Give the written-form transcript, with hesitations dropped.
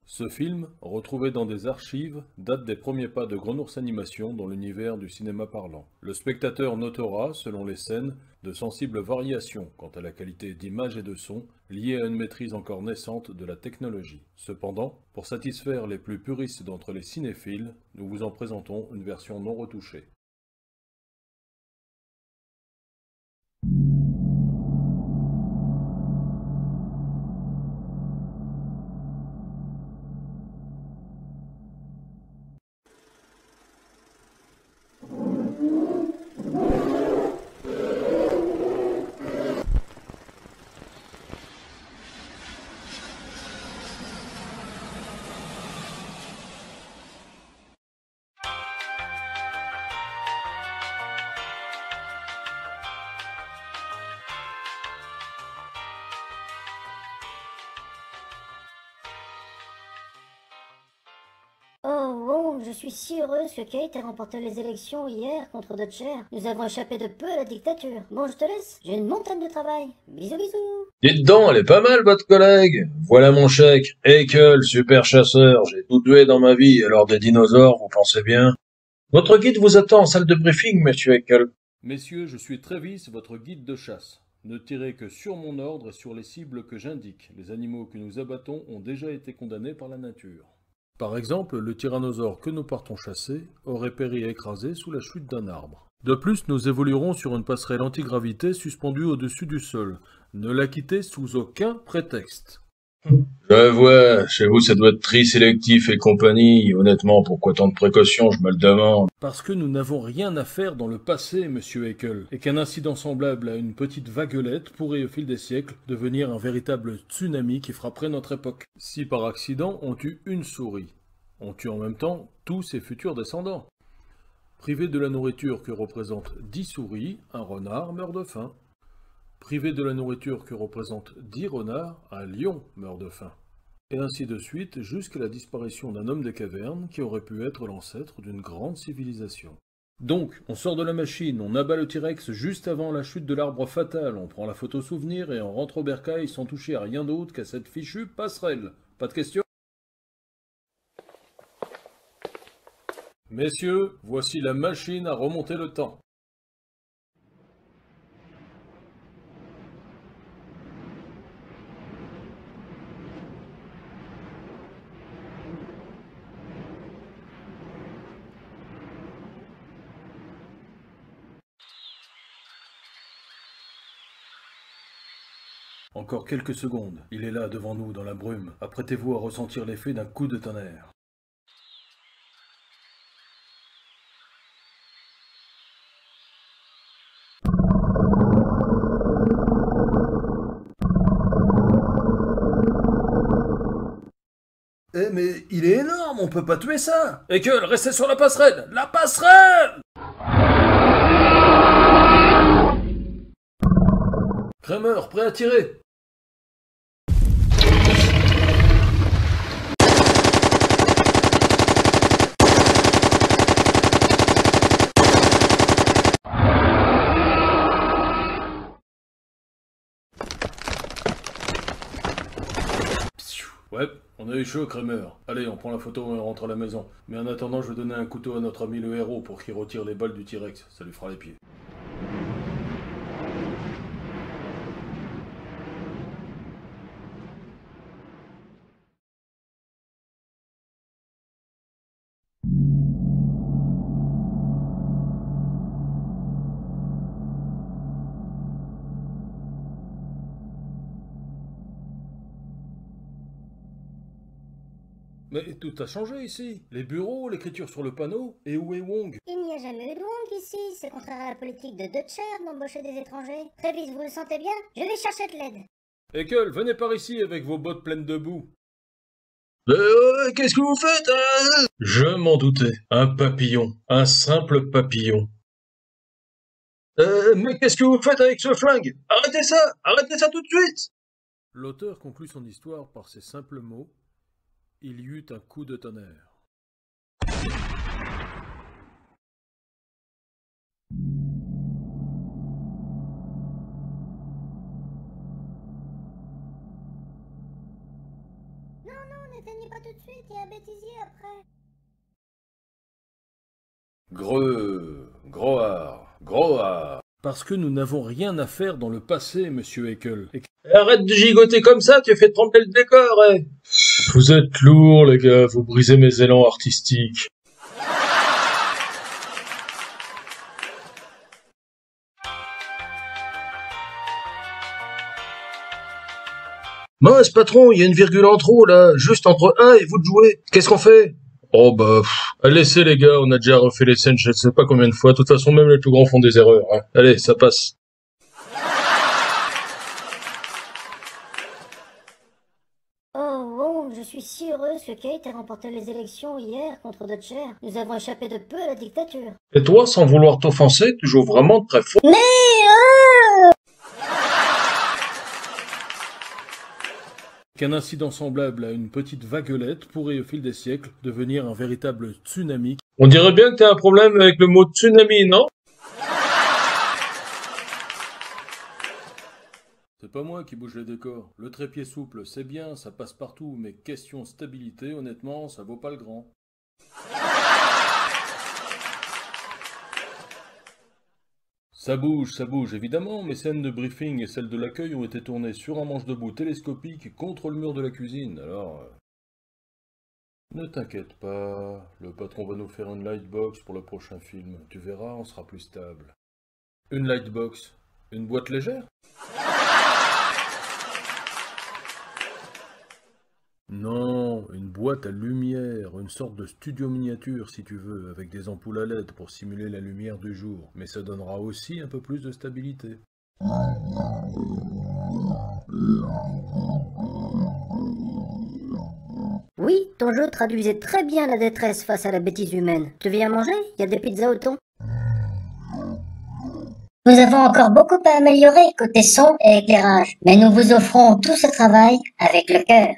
Ce film, retrouvé dans des archives, date des premiers pas de Gren Ours Animation dans l'univers du cinéma parlant. Le spectateur notera, selon les scènes, de sensibles variations quant à la qualité d'image et de son, liées à une maîtrise encore naissante de la technologie. Cependant, pour satisfaire les plus puristes d'entre les cinéphiles, nous vous en présentons une version non retouchée. Oh, Wong, je suis si heureuse que Kate ait remporté les élections hier contre Dutcher. Nous avons échappé de peu à la dictature. Bon, je te laisse. J'ai une montagne de travail. Bisous, bisous. Dites donc, elle est pas mal, votre collègue. Voilà mon chèque. Haeckel, super chasseur. J'ai tout tué dans ma vie, alors des dinosaures, vous pensez bien? Votre guide vous attend en salle de briefing, monsieur Haeckel. Messieurs, je suis Travis, votre guide de chasse. Ne tirez que sur mon ordre et sur les cibles que j'indique. Les animaux que nous abattons ont déjà été condamnés par la nature. Par exemple, le tyrannosaure que nous partons chasser aurait péri écrasé sous la chute d'un arbre. De plus, nous évoluerons sur une passerelle antigravité suspendue au-dessus du sol. Ne la quittez sous aucun prétexte. Je vois, chez vous ça doit être tri sélectif et compagnie. Honnêtement, pourquoi tant de précautions, je me le demande. Parce que nous n'avons rien à faire dans le passé, monsieur Haeckel, et qu'un incident semblable à une petite vaguelette pourrait au fil des siècles devenir un véritable tsunami qui frapperait notre époque. Si par accident on tue une souris, on tue en même temps tous ses futurs descendants. Privé de la nourriture que représentent 10 souris, un renard meurt de faim. Privé de la nourriture que représentent 10 renards, un lion meurt de faim. Et ainsi de suite jusqu'à la disparition d'un homme des cavernes qui aurait pu être l'ancêtre d'une grande civilisation. Donc, on sort de la machine, on abat le T-Rex juste avant la chute de l'arbre fatal, on prend la photo souvenir et on rentre au bercail sans toucher à rien d'autre qu'à cette fichue passerelle. Pas de questions? Messieurs, voici la machine à remonter le temps. Encore quelques secondes, il est là devant nous dans la brume. Apprêtez-vous à ressentir l'effet d'un coup de tonnerre. Eh mais il est énorme, on peut pas tuer ça! Haeckel, restez sur la passerelle! La passerelle! Kramer, prêt à tirer! Ouais, on a eu chaud, Kramer. Allez, on prend la photo et on rentre à la maison. Mais en attendant, je vais donner un couteau à notre ami le héros pour qu'il retire les balles du T-Rex. Ça lui fera les pieds. Mais tout a changé ici. Les bureaux, l'écriture sur le panneau, et où est Wong? Il n'y a jamais eu de Wong ici. C'est contraire à la politique de Dutcher d'embaucher des étrangers. Travis, vous le sentez bien? Je vais chercher de l'aide. Haeckel, venez par ici avec vos bottes pleines de boue. Qu'est-ce que vous faites? Je m'en doutais. Un papillon. Un simple papillon. Mais qu'est-ce que vous faites avec ce flingue? Arrêtez ça! Arrêtez ça tout de suite! L'auteur conclut son histoire par ces simples mots. Il y eut un coup de tonnerre. Non, n'éteignez pas tout de suite, il y a un bêtisier après. Groar. Parce que nous n'avons rien à faire dans le passé, monsieur Haeckel. Arrête de gigoter comme ça, tu fais trembler le décor, eh. Vous êtes lourds, les gars, vous brisez mes élans artistiques. Mince, patron, il y a une virgule en trop, là, juste entre 1 et vous de jouer. Qu'est-ce qu'on fait? Oh bah, laissez les gars, on a déjà refait les scènes je ne sais pas combien de fois. De toute façon, même les plus grands font des erreurs. Hein. Allez, ça passe. Oh, bon, je suis si heureuse que Kate ait remporté les élections hier contre Dutcher. Nous avons échappé de peu à la dictature. Et toi, sans vouloir t'offenser, tu joues vraiment très fort. Mais Qu'un incident semblable à une petite vaguelette pourrait au fil des siècles devenir un véritable tsunami. On dirait bien que t'as un problème avec le mot tsunami, non? C'est pas moi qui bouge les décors. Le trépied souple, c'est bien, ça passe partout, mais question stabilité, honnêtement, ça vaut pas le grand. Ça bouge, évidemment. Mes scènes de briefing et celles de l'accueil ont été tournées sur un manche debout télescopique contre le mur de la cuisine, alors... Ne t'inquiète pas, le patron va nous faire une lightbox pour le prochain film. Tu verras, on sera plus stable. Une lightbox? Une boîte légère? Non, une boîte à lumière, une sorte de studio miniature si tu veux, avec des ampoules à LED pour simuler la lumière du jour, mais ça donnera aussi un peu plus de stabilité. oui, ton jeu traduisait très bien la détresse face à la bêtise humaine. Tu viens manger? Il y a des pizzas au thon. Nous avons encore beaucoup à améliorer côté son et éclairage, mais nous vous offrons tout ce travail avec le cœur.